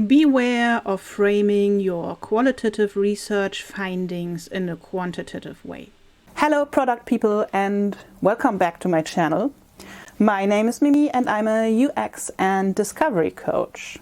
Beware of framing your qualitative research findings in a quantitative way. Hello product people and welcome back to my channel. My name is Mimi and I'm a UX and discovery coach.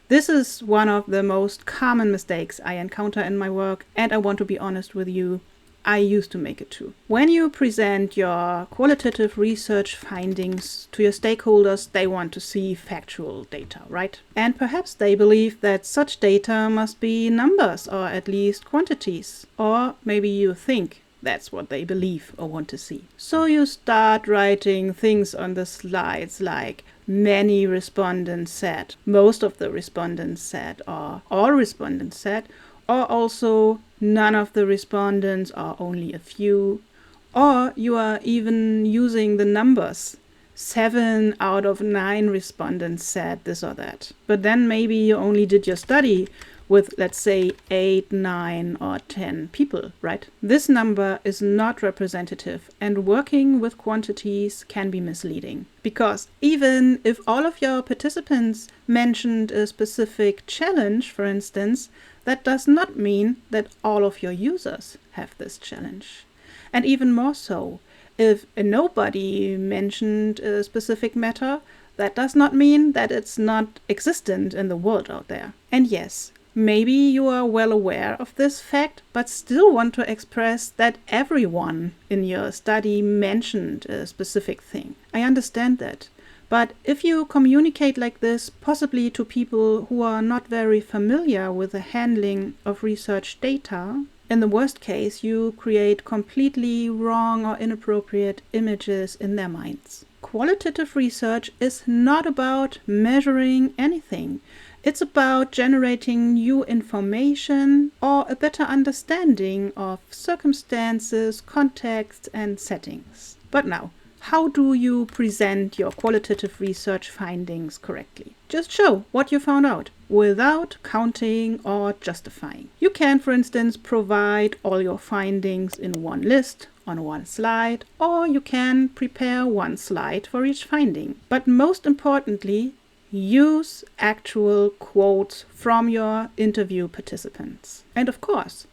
This is one of the most common mistakes I encounter in my work, and I want to be honest with you, I used to make it too. When you present your qualitative research findings to your stakeholders, they want to see factual data, right? And perhaps they believe that such data must be numbers or at least quantities. Or maybe you think that's what they believe or want to see. So you start writing things on the slides like many respondents said, most of the respondents said, or all respondents said, or also none of the respondents or only a few, or you are even using the numbers. 7 out of 9 respondents said this or that. But then maybe you only did your study with, let's say, 8, 9 or 10 people, right? This number is not representative, and working with quantities can be misleading. Because even if all of your participants mentioned a specific challenge, for instance, that does not mean that all of your users have this challenge. And even more so, if nobody mentioned a specific matter, that does not mean that it's not existent in the world out there. And yes, maybe you are well aware of this fact, but still want to express that everyone in your study mentioned a specific thing. I understand that. But if you communicate like this, possibly to people who are not very familiar with the handling of research data, in the worst case, you create completely wrong or inappropriate images in their minds. Qualitative research is not about measuring anything. It's about generating new information or a better understanding of circumstances, contexts, and settings. But now, how do you present your qualitative research findings correctly? Just show what you found out without counting or justifying. You can, for instance, provide all your findings in one list on one slide, or you can prepare one slide for each finding. But most importantly, use actual quotes from your interview participants. And of course,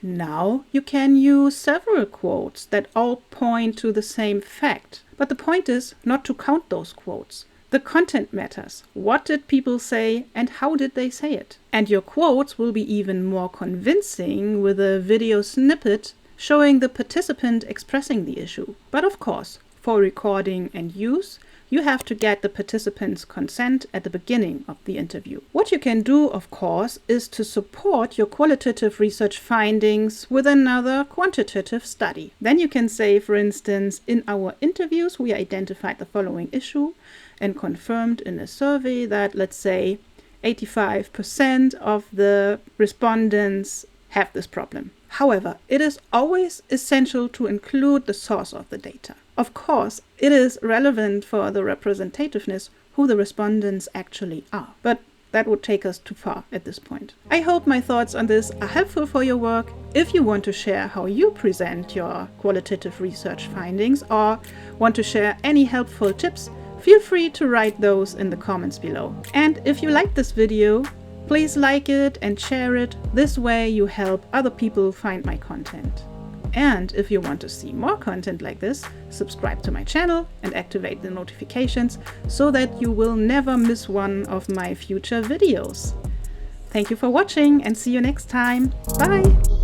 now you can use several quotes that all point to the same fact. But the point is not to count those quotes. The content matters. What did people say and how did they say it? And your quotes will be even more convincing with a video snippet showing the participant expressing the issue. But of course, for recording and use, you have to get the participants' consent at the beginning of the interview. What you can do, of course, is to support your qualitative research findings with another quantitative study. Then you can say, for instance, in our interviews, we identified the following issue and confirmed in a survey that, let's say, 85% of the respondents have this problem. However, it is always essential to include the source of the data. Of course, it is relevant for the representativeness who the respondents actually are, but that would take us too far at this point. I hope my thoughts on this are helpful for your work. If you want to share how you present your qualitative research findings or want to share any helpful tips, feel free to write those in the comments below. And if you liked this video, please like it and share it. This way you help other people find my content. And if you want to see more content like this, subscribe to my channel and activate the notifications so that you will never miss one of my future videos. Thank you for watching and see you next time. Bye!